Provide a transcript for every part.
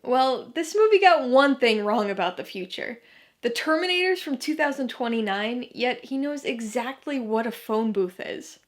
Well, this movie got one thing wrong about the future. The Terminator's from 2029, yet he knows exactly what a phone booth is.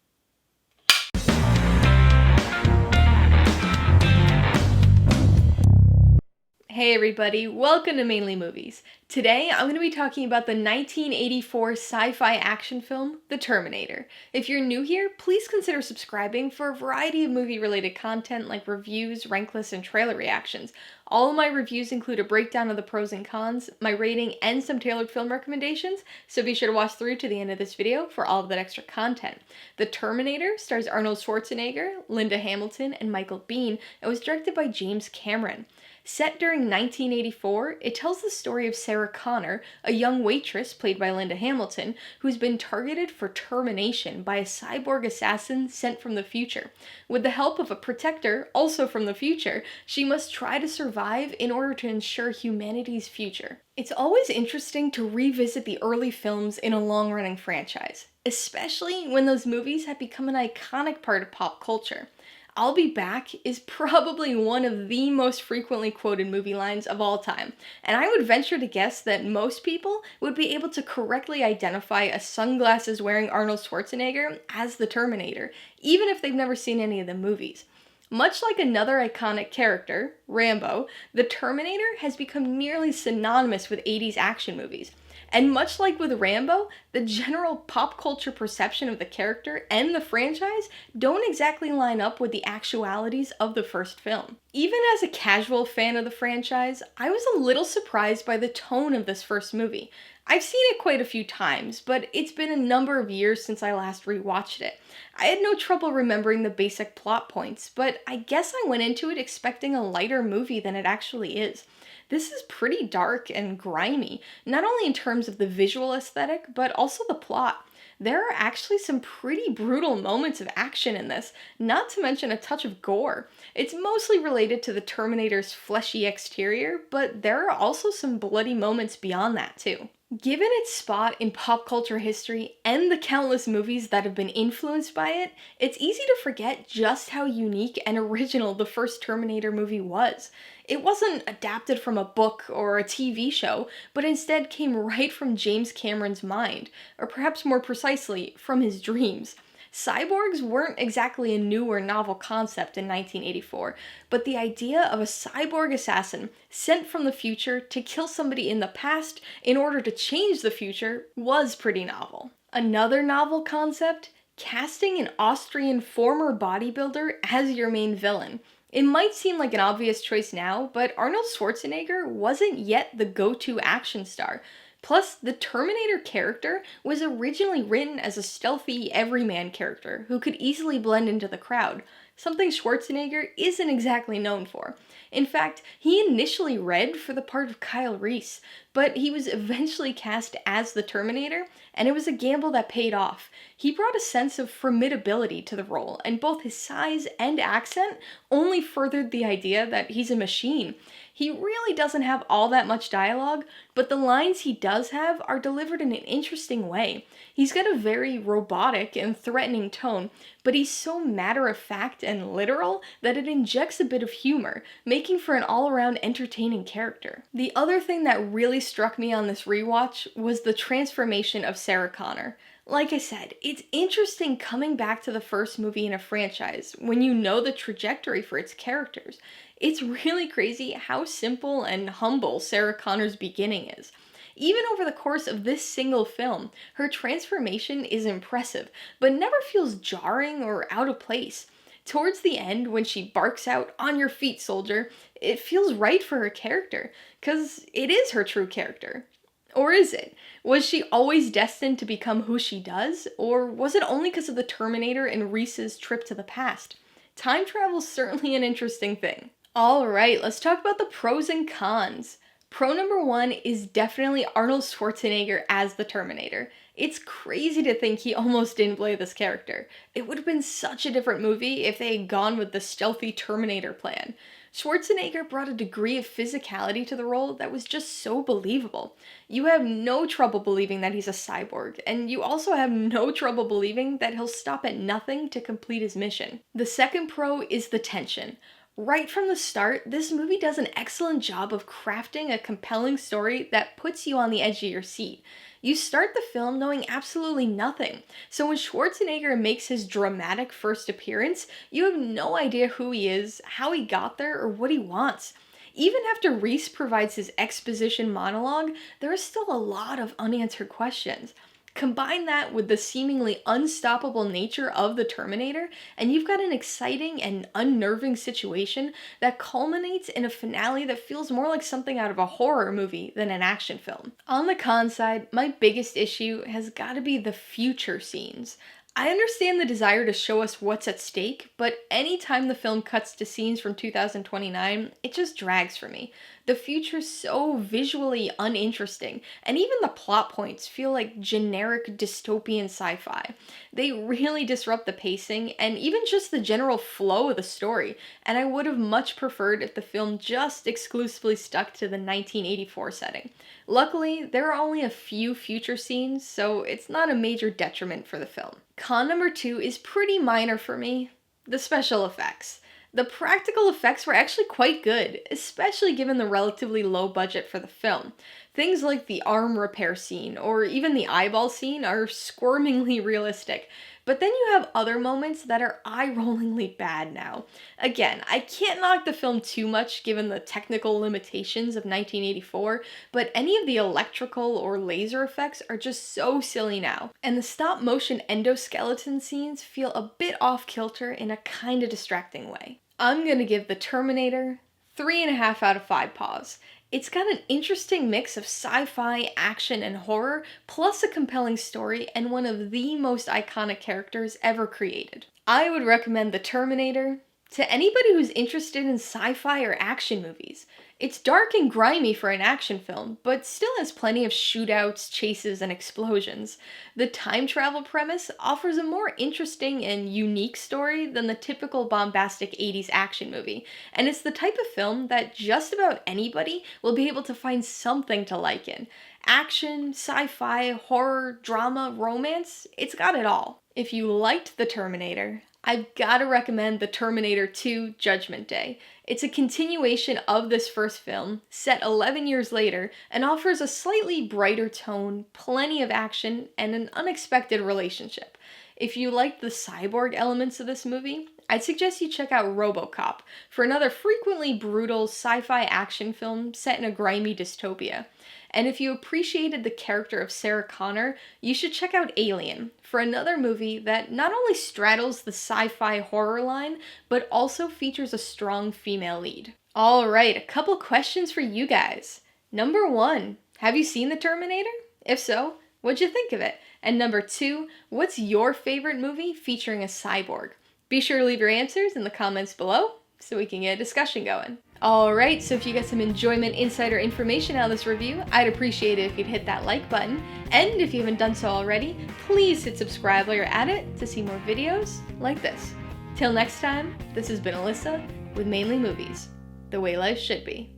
Hey everybody, welcome to Mainely Movies. Today I'm going to be talking about the 1984 sci-fi action film, The Terminator. If you're new here, please consider subscribing for a variety of movie-related content like reviews, rank lists, and trailer reactions. All of my reviews include a breakdown of the pros and cons, my rating, and some tailored film recommendations, so be sure to watch through to the end of this video for all of that extra content. The Terminator stars Arnold Schwarzenegger, Linda Hamilton, and Michael Biehn, and was directed by James Cameron. Set during 1984, it tells the story of Sarah Connor, a young waitress played by Linda Hamilton, who's been targeted for termination by a cyborg assassin sent from the future. With the help of a protector, also from the future, she must try to survive in order to ensure humanity's future. It's always interesting to revisit the early films in a long-running franchise, especially when those movies have become an iconic part of pop culture. "I'll be back" is probably one of the most frequently quoted movie lines of all time, and I would venture to guess that most people would be able to correctly identify a sunglasses-wearing Arnold Schwarzenegger as the Terminator, even if they've never seen any of the movies. Much like another iconic character, Rambo, the Terminator has become nearly synonymous with 80s action movies. And much like with Rambo, the general pop culture perception of the character and the franchise don't exactly line up with the actualities of the first film. Even as a casual fan of the franchise, I was a little surprised by the tone of this first movie. I've seen it quite a few times, but it's been a number of years since I last rewatched it. I had no trouble remembering the basic plot points, but I guess I went into it expecting a lighter movie than it actually is. This is pretty dark and grimy, not only in terms of the visual aesthetic, but also the plot. There are actually some pretty brutal moments of action in this, not to mention a touch of gore. It's mostly related to the Terminator's fleshy exterior, but there are also some bloody moments beyond that too. Given its spot in pop culture history and the countless movies that have been influenced by it, it's easy to forget just how unique and original the first Terminator movie was. It wasn't adapted from a book or a TV show, but instead came right from James Cameron's mind, or perhaps more precisely, from his dreams. Cyborgs weren't exactly a new or novel concept in 1984, but the idea of a cyborg assassin sent from the future to kill somebody in the past in order to change the future was pretty novel. Another novel concept? Casting an Austrian former bodybuilder as your main villain. It might seem like an obvious choice now, but Arnold Schwarzenegger wasn't yet the go-to action star. Plus, the Terminator character was originally written as a stealthy, everyman character who could easily blend into the crowd, something Schwarzenegger isn't exactly known for. In fact, he initially read for the part of Kyle Reese, but he was eventually cast as the Terminator, and it was a gamble that paid off. He brought a sense of formidability to the role, and both his size and accent only furthered the idea that he's a machine. He really doesn't have all that much dialogue, but the lines he does have are delivered in an interesting way. He's got a very robotic and threatening tone, but he's so matter-of-fact and literal that it injects a bit of humor, making for an all-around entertaining character. The other thing that really struck me on this rewatch was the transformation of Sarah Connor. Like I said, it's interesting coming back to the first movie in a franchise when you know the trajectory for its characters. It's really crazy how simple and humble Sarah Connor's beginning is. Even over the course of this single film, her transformation is impressive, but never feels jarring or out of place. Towards the end, when she barks out, "On your feet, soldier," it feels right for her character, 'cause it is her true character. Or is it? Was she always destined to become who she does? Or was it only because of the Terminator and Reese's trip to the past? Time travel's certainly an interesting thing. Alright, let's talk about the pros and cons. Pro number one is definitely Arnold Schwarzenegger as the Terminator. It's crazy to think he almost didn't play this character. It would have been such a different movie if they had gone with the stealthy Terminator plan. Schwarzenegger brought a degree of physicality to the role that was just so believable. You have no trouble believing that he's a cyborg, and you also have no trouble believing that he'll stop at nothing to complete his mission. The second pro is the tension. Right from the start, this movie does an excellent job of crafting a compelling story that puts you on the edge of your seat. You start the film knowing absolutely nothing, so when Schwarzenegger makes his dramatic first appearance, you have no idea who he is, how he got there, or what he wants. Even after Reese provides his exposition monologue, there is still a lot of unanswered questions. Combine that with the seemingly unstoppable nature of the Terminator, and you've got an exciting and unnerving situation that culminates in a finale that feels more like something out of a horror movie than an action film. On the con side, my biggest issue has got to be the future scenes. I understand the desire to show us what's at stake, but anytime the film cuts to scenes from 2029, it just drags for me. The future's so visually uninteresting, and even the plot points feel like generic dystopian sci-fi. They really disrupt the pacing and even just the general flow of the story, and I would have much preferred if the film just exclusively stuck to the 1984 setting. Luckily, there are only a few future scenes, so it's not a major detriment for the film. Con number 2 is pretty minor for me: the special effects. The practical effects were actually quite good, especially given the relatively low budget for the film. Things like the arm repair scene, or even the eyeball scene, are squirmingly realistic. But then you have other moments that are eye-rollingly bad now. Again, I can't knock the film too much given the technical limitations of 1984, but any of the electrical or laser effects are just so silly now. And the stop-motion endoskeleton scenes feel a bit off-kilter in a kinda distracting way. I'm gonna give The Terminator 3.5 out of 5 paws. It's got an interesting mix of sci-fi, action, and horror, plus a compelling story and one of the most iconic characters ever created. I would recommend The Terminator to anybody who's interested in sci-fi or action movies. It's dark and grimy for an action film, but still has plenty of shootouts, chases, and explosions. The time travel premise offers a more interesting and unique story than the typical bombastic 80s action movie, and it's the type of film that just about anybody will be able to find something to like in. Action, sci-fi, horror, drama, romance, it's got it all. If you liked The Terminator, I've gotta recommend The Terminator 2: Judgment Day. It's a continuation of this first film, set 11 years later, and offers a slightly brighter tone, plenty of action, and an unexpected relationship. If you like the cyborg elements of this movie, I'd suggest you check out RoboCop for another frequently brutal sci-fi action film set in a grimy dystopia. And if you appreciated the character of Sarah Connor, you should check out Alien for another movie that not only straddles the sci-fi horror line, but also features a strong female lead. Alright, a couple questions for you guys. Number 1, have you seen The Terminator? If so, what'd you think of it? And number 2, what's your favorite movie featuring a cyborg? Be sure to leave your answers in the comments below so we can get a discussion going. Alright, so if you got some enjoyment, insight, or information out of this review, I'd appreciate it if you'd hit that like button. And if you haven't done so already, please hit subscribe while you're at it to see more videos like this. Till next time, this has been Alyssa with Mainly Movies, the way life should be.